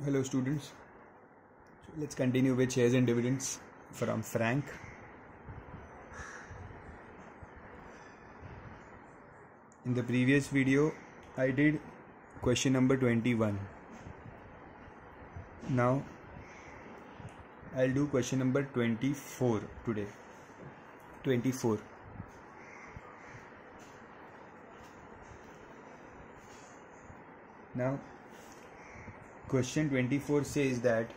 Hello students, let's continue with shares and dividends from Frank. In the previous video I did question number 21. Now I'll do question number 24 today. 24. Now question 24 says that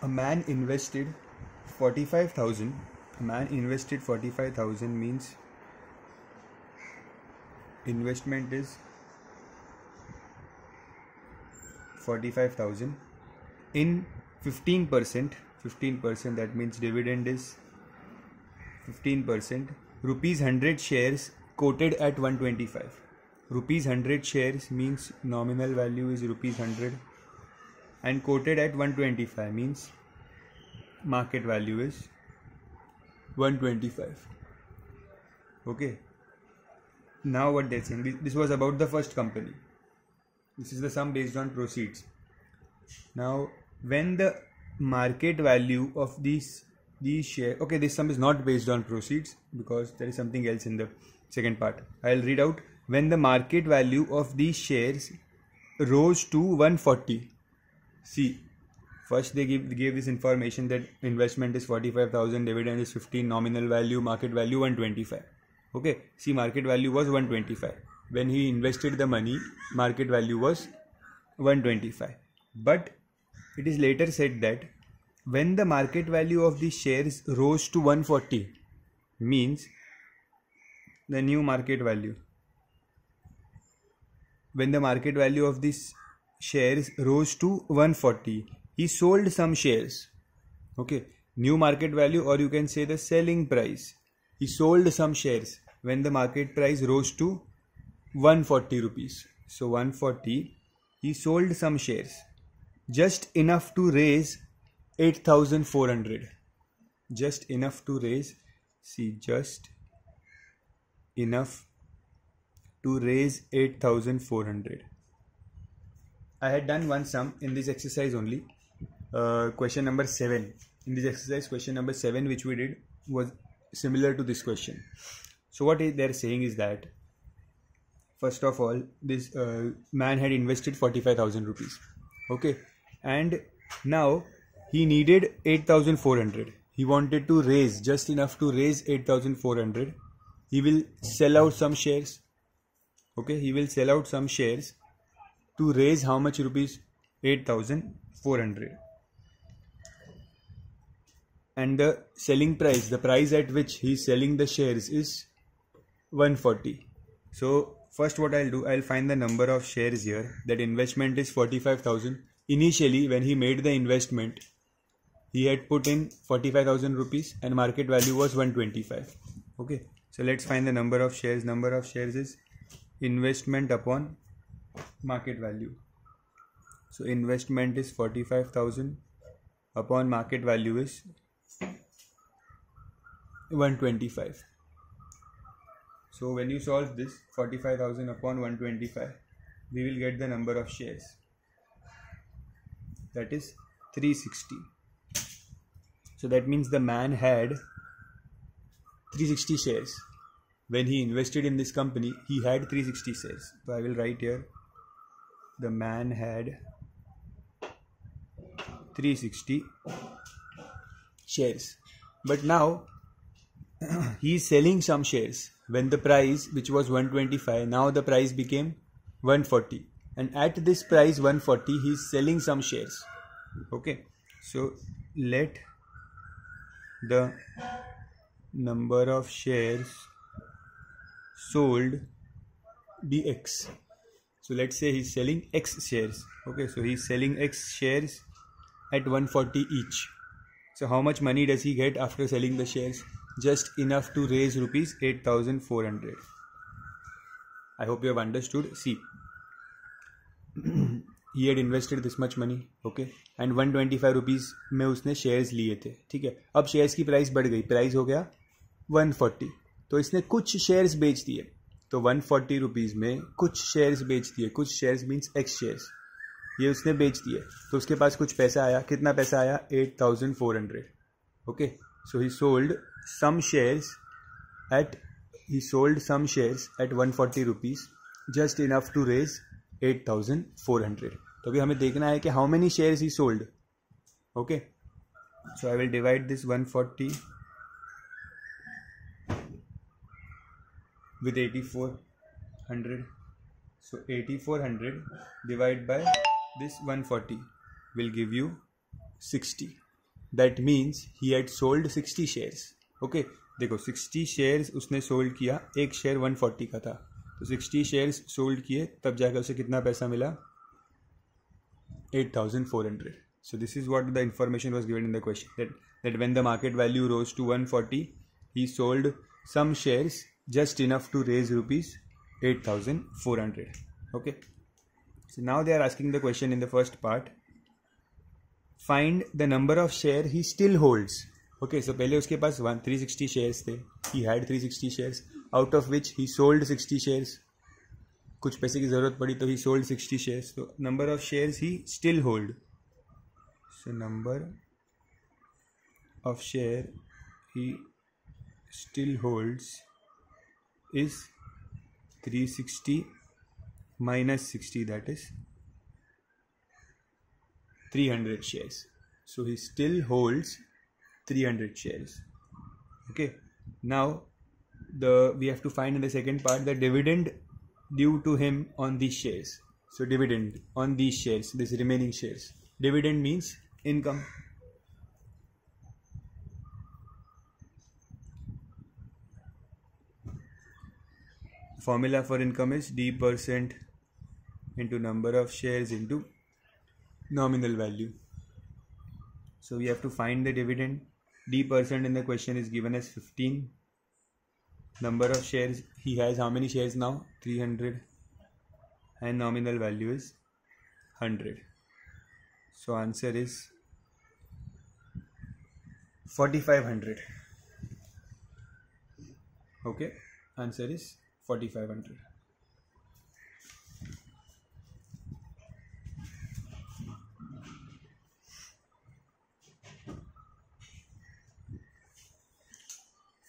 a man invested 45,000. A man invested 45,000 means investment is 45,000 in 15%. 15%, that means dividend is 15%. Rupees 100 shares quoted at 125. Rupees 100 shares means nominal value is rupees 100 and quoted at 125 means market value is 125. Okay. Now what they're saying, this was about the first company. This is the sum based on proceeds. Now when the market value of these shares, okay, this sum is not based on proceeds because there is something else in the second part. I'll read out. When the market value of these shares rose to 140. See, first they gave this information that investment is 45,000, dividend is 15, nominal value, market value 125. Okay, see, market value was 125. When he invested the money, market value was 125. But it is later said that when the market value of the shares rose to 140, means the new market value. When the market value of these shares rose to 140, he sold some shares. Okay, new market value, or you can say the selling price. He sold some shares when the market price rose to 140 rupees. So 140, he sold some shares, just enough to raise 8,400. Just enough to raise, see, just enough to raise 8,400. I had done one sum in this exercise only. Question number 7. In this exercise, question number 7 which we did was similar to this question. So what they're saying is that first of all, this man had invested 45,000 rupees. Okay, and now he needed 8,400. He wanted to raise just enough to raise 8,400. He will sell out some shares. Okay, he will sell out some shares to raise how much rupees? 8,400. And the selling price, the price at which he is selling the shares is 140. So first what I'll do, I'll find the number of shares here. That investment is 45,000. Initially when he made the investment, he had put in 45,000 rupees and market value was 125. Okay, so let's find the number of shares. Number of shares is investment upon market value. So investment is 45,000 upon market value is 125. So when you solve this 45,000 upon 125, we will get the number of shares. That is 360. So that means the man had 360 shares. When he invested in this company, he had 360 shares. So I will write here, the man had 360 shares. But now he is selling some shares. When the price, which was 125, now the price became 140. And at this price 140, he is selling some shares. Okay, so let the number of shares sold be X. So let's say he's selling X shares. Okay, so he's selling X shares at 140 each. So how much money does he get after selling the shares? Just enough to raise rupees 8,400. I hope you have understood. See, he had invested this much money, okay, and 125 rupees में उसने shares लिए थे, ठीक है. अब shares की price बढ़ गई, price हो गया 140. तो इसने कुछ शेयर्स बेच दिए. तो 140 रुपीज़ में कुछ शेयर्स बेच दिए, कुछ शेयर्स मीन्स एक्स शेयर्स, ये उसने बेच दिए, तो उसके पास कुछ पैसा आया. कितना पैसा आया? 8400. Okay, so he sold some shares at 140 rupees, just enough to raise 8400. तो अभी हमें देखना है कि how many shares he sold. Okay, so I will divide this 140 with 8400. So 8400 divided by this 140 will give you 60. That means he had sold 60 shares. Okay, देखो 60 shares उसने sold किया, एक शेयर 140 का था, तो 60 शेयर्स सोल्ड किए, तब जाकर उसे कितना पैसा मिला? 8400. So this is what the information was given in the question, that when the market value rose to 140, he sold some shares just enough to raise rupees 8400. Okay, so now they are asking the question in the first part, find the number of share he still holds. Okay, so पहले उसके पास 360 shares थे, he had 360 shares, out of which he sold 60 shares. कुछ पैसे की ज़रूरत पड़ी तो he sold 60 shares. तो number of shares he still hold. So number of share he still holds is 360 minus 60, that is 300 shares. So he still holds 300 shares. Okay, now we have to find in the second part the dividend due to him on these shares. So dividend on these shares, this remaining shares. Dividend means income. Formula for income is d% into number of shares into nominal value. So we have to find the dividend. D% in the question is given as 15. Number of shares he has, how many shares now? 300. And nominal value is 100. So answer is 4500. Okay, answer is 4500.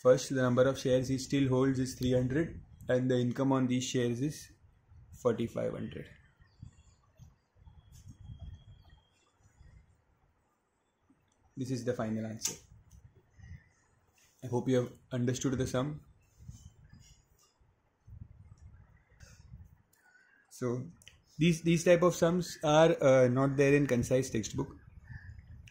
First, the number of shares he still holds is 300 and the income on these shares is 4500. This is the final answer. I hope you have understood the sum. So these type of sums are not there in concise textbook,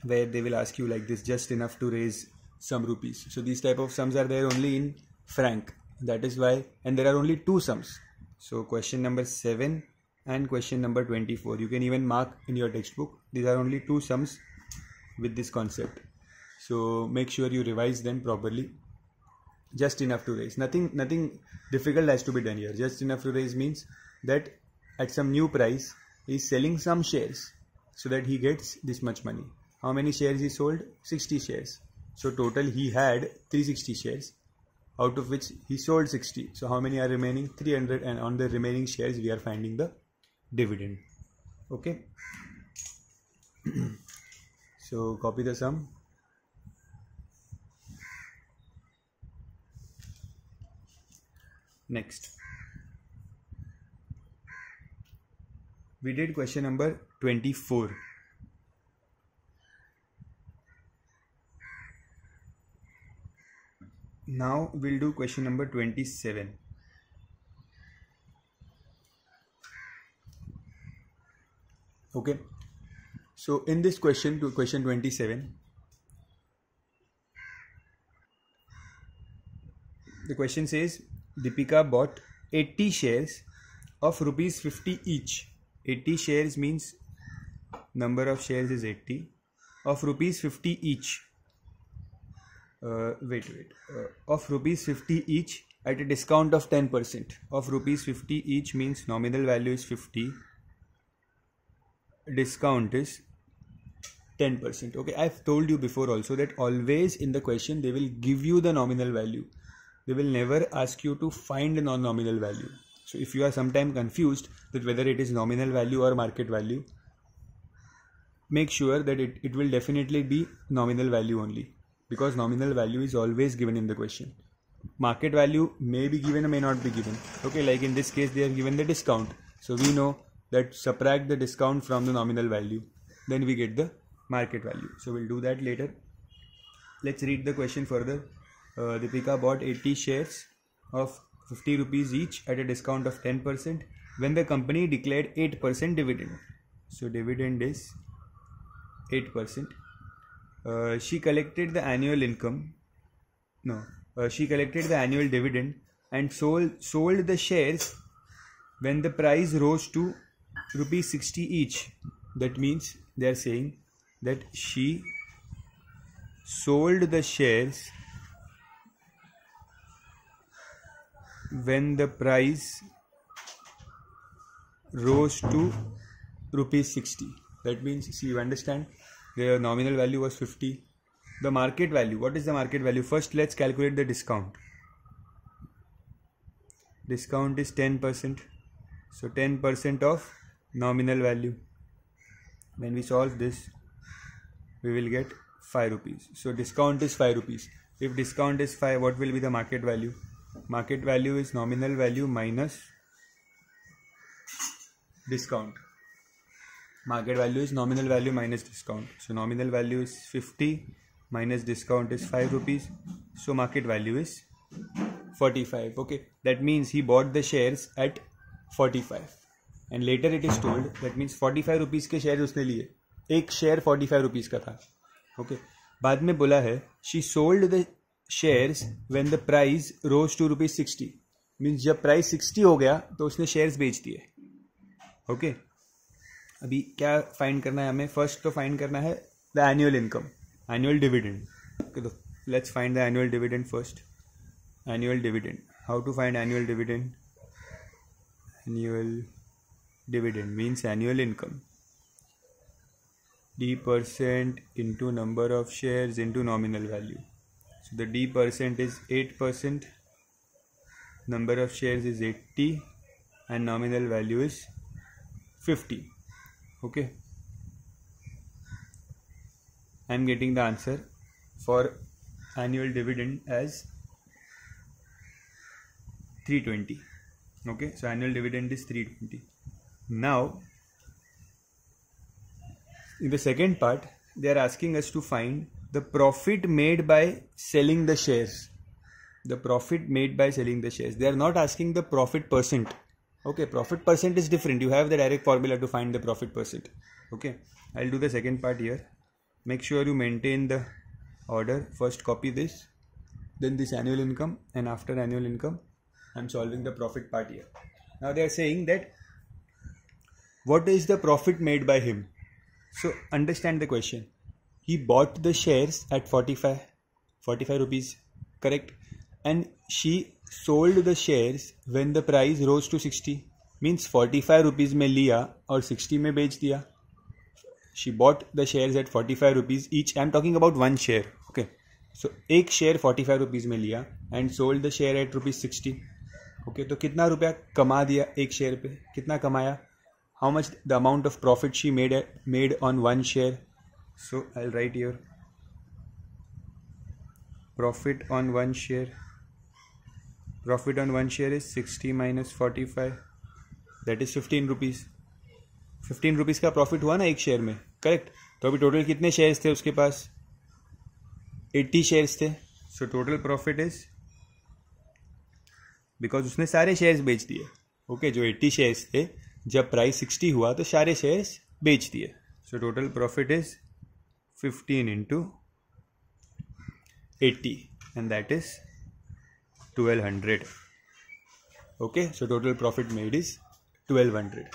where they will ask you like this, just enough to raise some rupees. So these type of sums are there only in franc. That is why, and there are only two sums. So question number 7 and question number 24. You can even mark in your textbook. These are only two sums with this concept. So make sure you revise them properly. Just enough to raise. Nothing difficult has to be done here. Just enough to raise means that at some new price he is selling some shares so that he gets this much money. How many shares he sold? 60 shares. So total he had 360 shares, out of which he sold 60. So how many are remaining? 300, and on the remaining shares we are finding the dividend. Okay. So copy the sum. Next, we did question number 24. Now we'll do question number 27. Okay, so in this question, to question 27, the question says Deepika bought 80 shares of rupees 50 each. 80 shares means number of shares is 80, of rupees 50 each. Of rupees 50 each at a discount of 10%. Of rupees 50 each means nominal value is 50, discount is 10%. Okay, I've told you before also that always in the question they will give you the nominal value. they will never ask you to find a non-nominal value. So if you are sometime confused that whether it is nominal value or market value, make sure that it will definitely be nominal value only, because nominal value is always given in the question. Market value may be given or may not be given. Okay, like in this case they have given the discount, so we know that subtract the discount from the nominal value, then we get the market value. So we'll do that later. Let's read the question further. Deepika bought 80 shares of 50 rupees each at a discount of 10% when the company declared 8% dividend. So dividend is 8%. She collected the annual income. No, she collected the annual dividend and sold the shares when the price rose to rupees 60 each. That means they are saying that she sold the shares when the price rose to rupees 60. That means, see, you understand, the nominal value was 50. The market value, what is the market value? First let's calculate the discount. Discount is 10%. So 10% of nominal value. When we solve this, we will get 5 rupees. So discount is 5 rupees. If discount is 5, what will be the market value? Market value is nominal value minus discount. Market value is nominal value minus discount. So nominal value is 50 minus discount is 5 rupees. So market value is 45. Okay, that means he bought the shares at 45 and later it is told, that means 45 rupees के shares उसने लिए, एक share 45 rupees का था. Okay, बाद में बोला है she sold the shares when the price rose to rupees 60. Means जब प्राइस 60 हो गया तो उसने शेयर्स बेच दिए. ओके, अभी क्या फाइंड करना है हमें? फर्स्ट तो फाइंड करना है the annual income, annual dividend. तो let's find the annual dividend first. Annual dividend, how to find annual dividend? Annual dividend means annual income, D% into number of shares into nominal value. So the D% is 8%, number of shares is 80 and nominal value is 50. Okay, I am getting the answer for annual dividend as 320. Okay, so annual dividend is 320. Now in the second part, they are asking us to find the profit made by selling the shares. The profit made by selling the shares. They are not asking the profit percent. Okay, profit percent is different. You have the direct formula to find the profit percent. Okay, I'll do the second part here. Make sure you maintain the order. First copy this, then this annual income, and after annual income, I'm solving the profit part here. Now they are saying that what is the profit made by him? So understand the question. He bought the shares at 45 rupees, correct? And she sold the shares when the price rose to 60. Means 45 rupees में लिया और 60 में बेच दिया. She bought the shares at 45 rupees each. I'm talking about one share. Okay. So एक share 45 rupees में लिया and sold the share at rupees 60. Okay. तो कितना रुपया कमा दिया एक शेयर पे? कितना कमाया? How much the amount of profit she made on one share? So I'll write here profit on one share. Profit on one share is 60 minus 45, that is 15 rupees. 15 rupees का प्रॉफिट हुआ ना एक share में, correct? तो अभी total कितने shares थे उसके पास? 80 शेयर्स थे. So total profit is, because उसने सारे शेयर्स बेच दिए. ओके, जो 80 शेयर्स थे जब प्राइस 60 हुआ तो सारे शेयर्स बेच दिए. So total profit is 15 into 80 and that is 1200. Okay, so total profit made is 1200.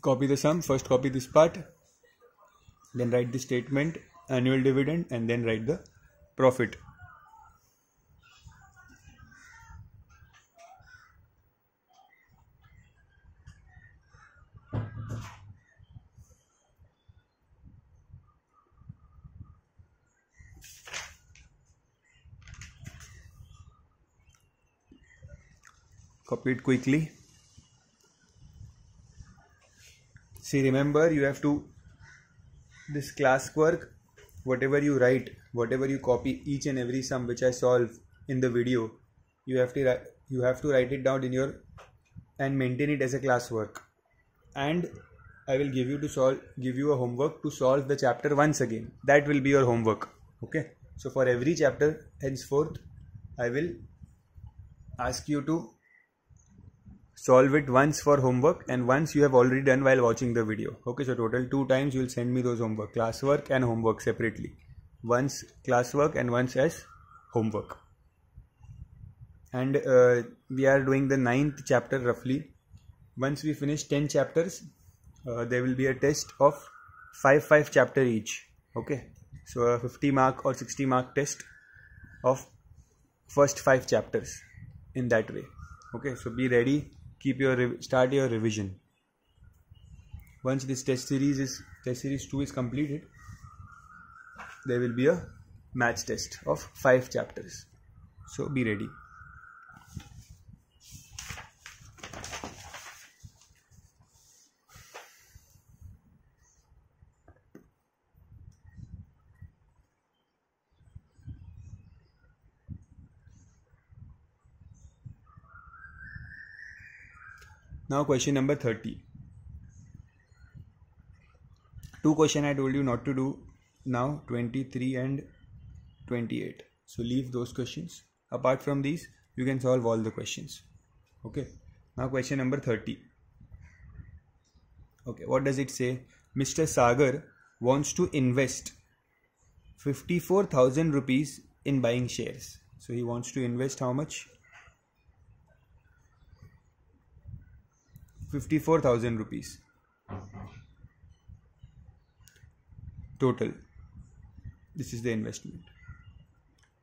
Copy the sum. First copy this part, then write the statement annual dividend and then write the profit. Copy it quickly. See, remember, you have to, this classwork, whatever you write, whatever you copy, each and every sum which I solve in the video, you have to write it down in your and maintain it as a classwork. And I will give you a homework to solve the chapter once again. That will be your homework. Okay. So for every chapter henceforth, I will ask you to solve it once for homework and once you have already done while watching the video. Okay, so total 2 times you will send me those homework, classwork and homework separately. Once classwork and once as homework. And we are doing the 9th chapter roughly. Once we finish 10 chapters, there will be a test of 5 chapter each. Okay, so a 50 mark or 60 mark test of first 5 chapters in that way. Okay, so be ready. Start your revision. Once this test series 2 is completed, there will be a match test of 5 chapters. So be ready. Now question number 30. 2 questions I told you not to do now, 23 and 28. So leave those questions. Apart from these, you can solve all the questions. Okay. Now question number 30. Okay, what does it say? Mr. Sagar wants to invest 54,000 rupees in buying shares. So he wants to invest how much? 54,000 rupees total. This is the investment.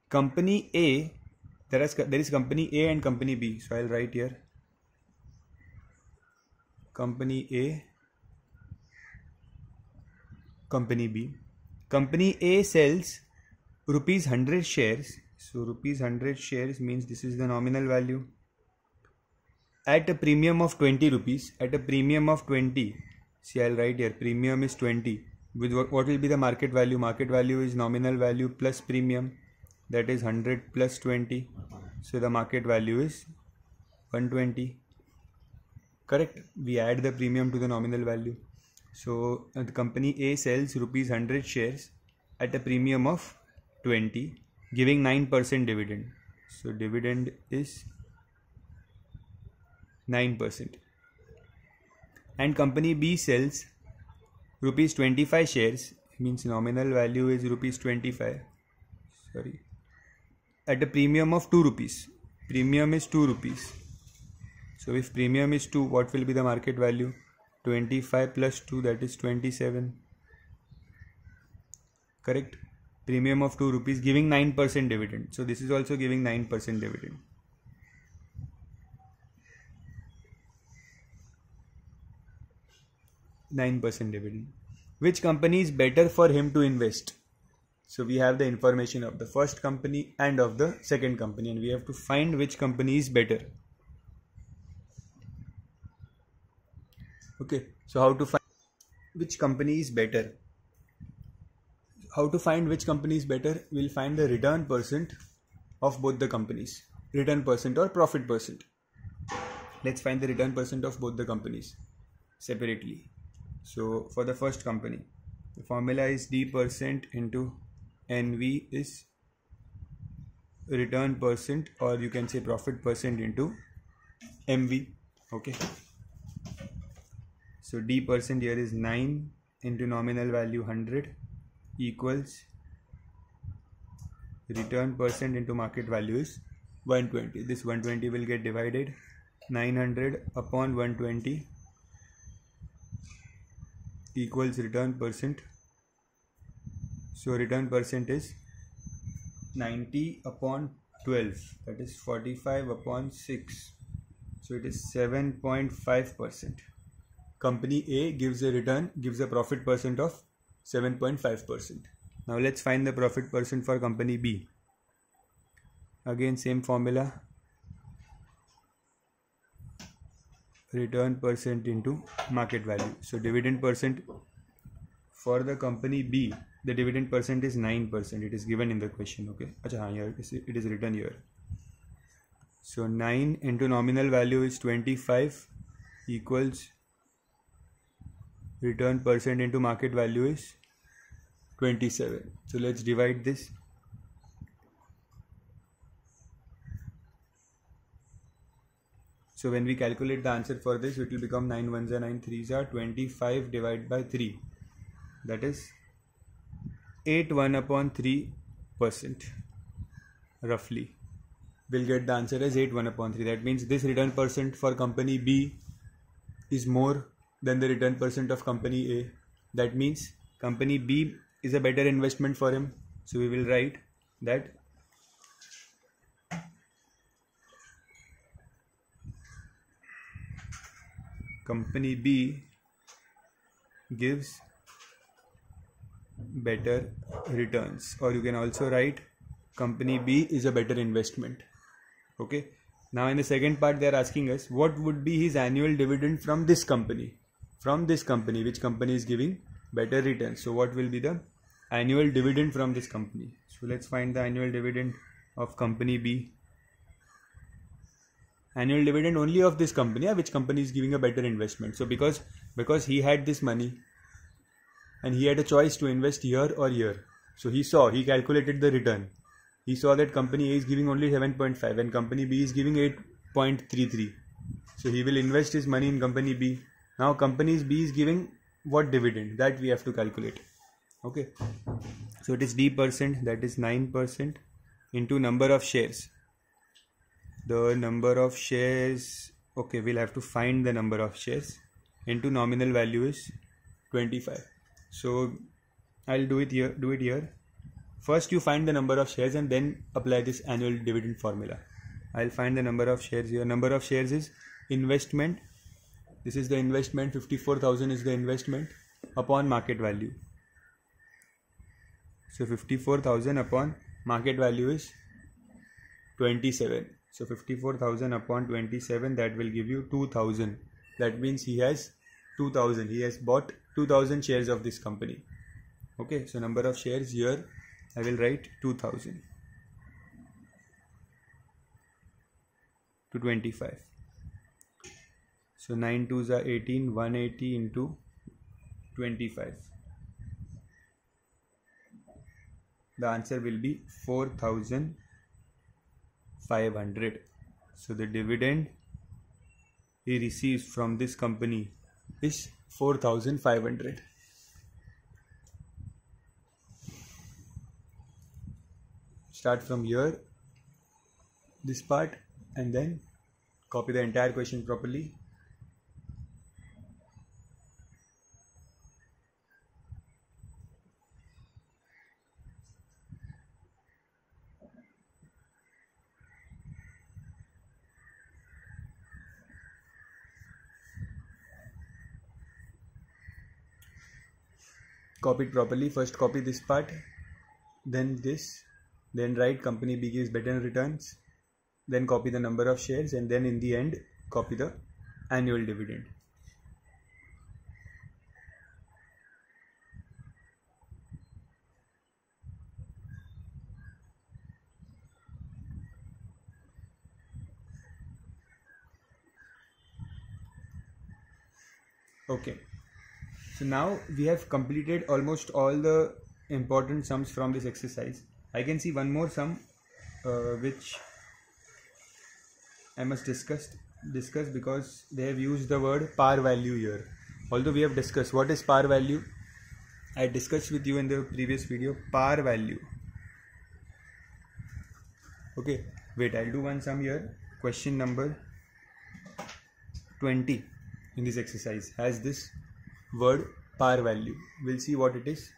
Company A, there is company A and company B. So I'll write here company A, company B. Company A sells rupees 100 shares. So rupees 100 shares means this is the nominal value. At a premium of 20 rupees, at a premium of 20, see I'll write here, premium is 20, with what will be the market value? Market value is nominal value plus premium, that is 100 plus 20, so the market value is 120, correct? We add the premium to the nominal value. So the company A sells rupees 100 shares at a premium of 20, giving 9% dividend. So dividend is 9%. And company B sells rupees 25 shares, means nominal value is rupees 25, at a premium of 2 rupees. Premium is 2 rupees. So if premium is 2, what will be the market value? 25 plus 2, that is 27, correct? Premium of 2 rupees giving 9% dividend. So this is also giving 9% dividend. Dividend. Which company is better for him to invest? So we have the information of the first company and of the second company, and we have to find which company is better. Okay, so how to find which company is better? How to find which company is better? We'll find the return percent of both the companies. Return percent or profit percent. Let's find the return percent of both the companies separately. So for the first company, the formula is D percent into NV is return percent, or you can say profit percent into MV. Okay. So D percent here is 9 into nominal value 100 equals return percent into market value is 120. This 120 will get divided 900 upon 120 equals return percent. So return percent is 90 upon 12, that is 45 upon 6. So it is 7.5%. Company A gives a profit percent of 7.5%. Now let's find the profit percent for company B. Again same formula. return percent into market value. So dividend percent for the company B, the dividend percent is 9%. It is given in the question. Okay. Achha, here it is written here. So 9 into nominal value is 25 equals return percent into market value is 27. So let's divide this. So when we calculate the answer for this, it will become 9 1s are 9 3s are 25 divided by 3. That is 81/3% roughly. We'll get the answer as 81/3. That means this return percent for company B is more than the return percent of company A. That means company B is a better investment for him. So we will write that company B gives better returns, or you can also write company B is a better investment. Okay. Now in the second part they are asking us what would be his annual dividend from this company. From this company, which company is giving better returns. So what will be the annual dividend from this company? So let's find the annual dividend of company B. Annual dividend only of this company, which company is giving a better investment. So because he had this money and he had a choice to invest here or here. So he calculated the return. He saw that company A is giving only 7.5 and company B is giving 8.33. So he will invest his money in company B. Now company B is giving what dividend? That we have to calculate. Okay. So it is D percent, that is 9% into number of shares. The number of shares, okay, we'll have to find the number of shares, into nominal value is 25. So I'll do it here. First you find the number of shares and then apply this annual dividend formula. I'll find the number of shares here. Number of shares is investment. This is the investment. 54,000 is the investment upon market value. So 54,000 upon market value is 27. So 54,000 upon 27, that will give you 2,000. That means he has 2,000. He has bought 2,000 shares of this company. Okay. So number of shares here, I will write 2,000 to 25. So 9 2s are 18, 180 into 25. The answer will be 4,500. So the dividend he receives from this company is 4,500. Start from here, this part, and then copy the entire question properly. Copy it properly. First copy this part, then this, then write company B gives better returns, then copy the number of shares, and then in the end copy the annual dividend. Okay. So now we have completed almost all the important sums from this exercise. I can see one more sum which I must discuss because they have used the word par value here. Although we have discussed what is par value, I discussed with you in the previous video par value. Okay, wait, I'll do one sum here. Question number 20 in this exercise has this word par value. We'll see what it is.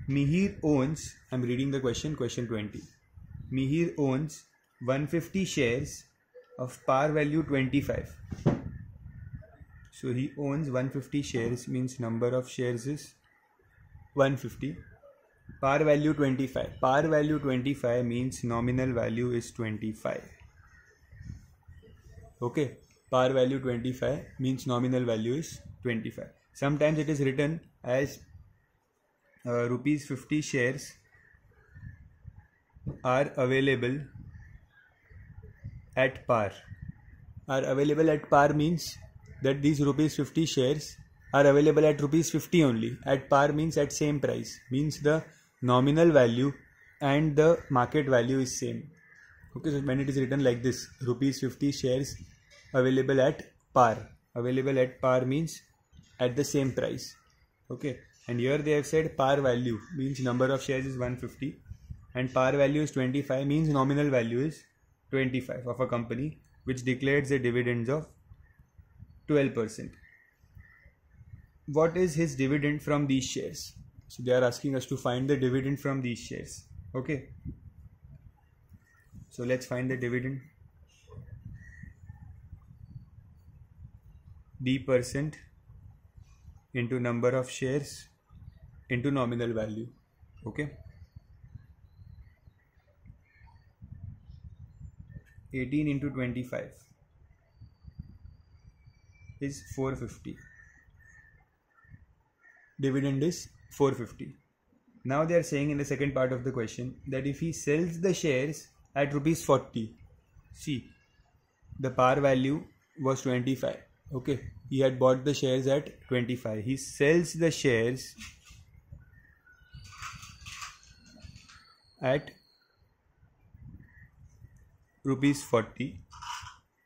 Mihir owns, I'm reading the question 20. Mihir owns 150 shares of par value 25. So he owns 150 shares, means number of shares is 150. Par value 25. Par value 25 means nominal value is 25. Okay. par value 25 means nominal value is 25. Sometimes it is written as rupees 50 shares are available at par. Are available at par means that these rupees 50 shares are available at rupees 50 only. At par means at same price, means the nominal value and the market value is same. Okay, so when it is written like this, rupees 50 shares available at par. Available at par means at the same price. Okay, and here they have said par value means number of shares is 150 and par value is 25 means nominal value is 25 of a company which declares a dividends of 12%. What is his dividend from these shares? So they are asking us to find the dividend from these shares. Okay, so let's find the dividend. D% into number of shares into nominal value. Okay, 18 into 25 is 450. Dividend is 450. Now they are saying in the second part of the question that if he sells the shares at rupees 40, see, the par value was 25. Okay, he had bought the shares at 25. He sells the shares at rupees 40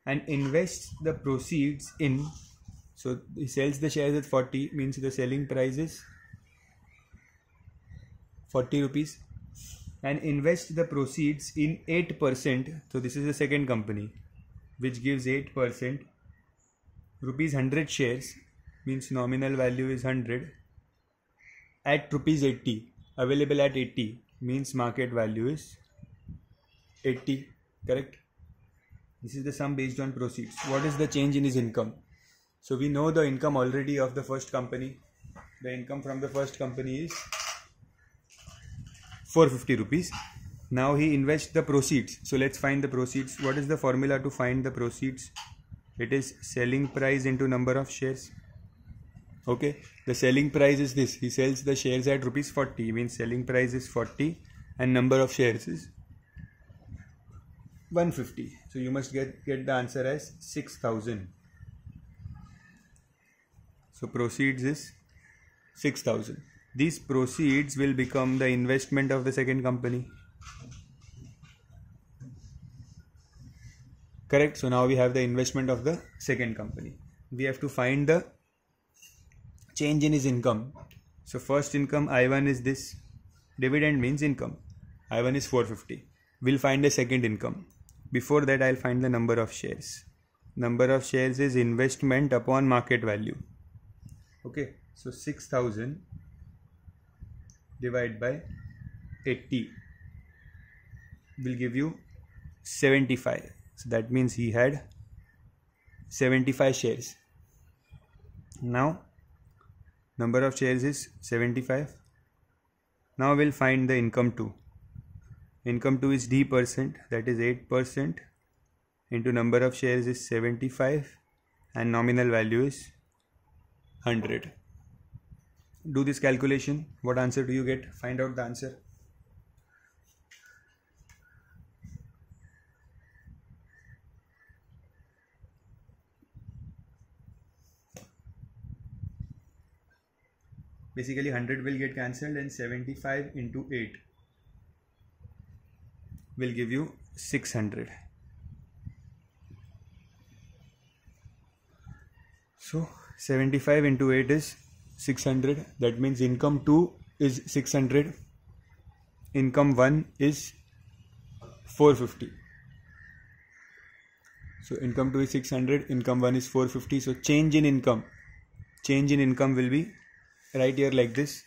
and invests the proceeds in, so he sells the shares at 40 means the selling price is 40 rupees and invests the proceeds in 8%. So this is the second company which gives 8%, rupees 100 shares means nominal value is 100 at rupees 80, available at 80 means market value is 80. Correct? This is the sum based on proceeds. What is the change in his income? So we know the income already of the first company. The income from the first company is 450 rupees. Now he invests the proceeds. So let's find the proceeds. What is the formula to find the proceeds? It is selling price into number of shares. Okay, the selling price is this. He sells the shares at rupees 40, means selling price is 40 and number of shares is 150. So you must get the answer as 6,000. So proceeds is 6,000. These proceeds will become the investment of the second company. Correct? So now we have the investment of the second company. We have to find the change in his income. So first income I1 is this. Dividend means income. I1 is 450. We'll find the second income. Before that I'll find the number of shares. Number of shares is investment upon market value. Okay, so 6,000 divided by 80 will give you 75. So that means he had 75 shares. Now number of shares is 75. Now we'll find the income 2. Income 2 is D%, that is 8% into number of shares is 75 and nominal value is 100. Do this calculation. What answer do you get? Find out the answer. Basically 100 will get cancelled and 75 into 8 will give you 600. So 75 into 8 is 600. That means income 2 is 600. Income 1 is 450. So income 2 is 600. Income 1 is 450. So change in income. Change in income will be right here like this.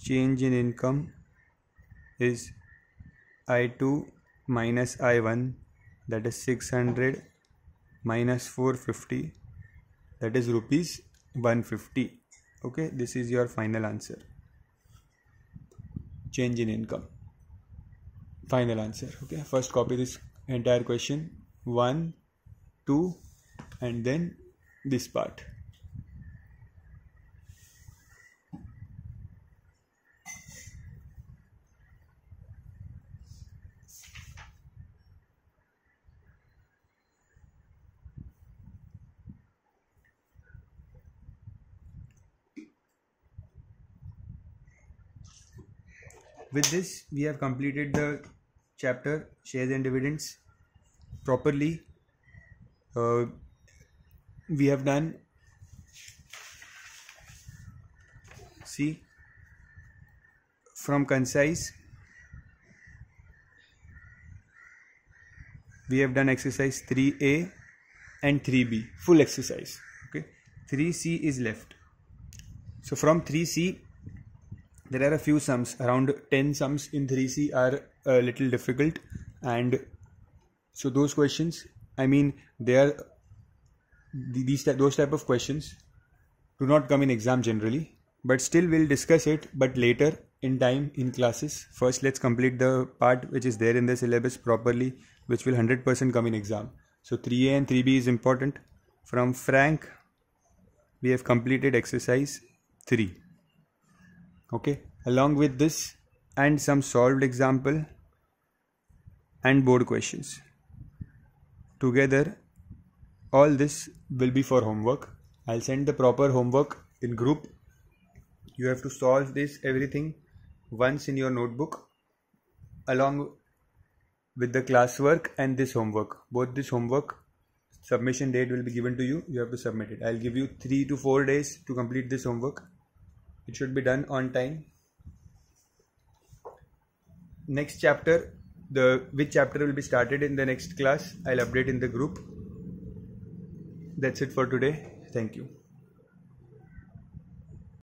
Change in income is I2 minus I1, that is 600 minus 450, that is rupees 150. Okay, this is your final answer. Change in income. Final answer. Okay, first copy this entire question 1, 2, and then this part. With this, we have completed the chapter shares and dividends properly. We have done, see, from concise, we have done exercise 3A and 3B, full exercise. Okay, 3C is left. So from 3C, there are a few sums, around 10 sums in 3C are a little difficult, and so those questions, I mean, they are those type of questions do not come in exam generally, but still we'll discuss it, but later in time in classes. First, let's complete the part which is there in the syllabus properly, which will 100% come in exam. So 3A and 3B is important. From Frank, we have completed exercise 3. Okay, along with this and some solved example and board questions. Together, all this will be for homework. I'll send the proper homework in group. You have to solve this everything once in your notebook along with the classwork and this homework. Both this homework, submission date will be given to you. You have to submit it. I'll give you 3 to 4 days to complete this homework. It should be done on time. Next chapter, which chapter will be started in the next class, I'll update in the group. That's it for today. Thank you.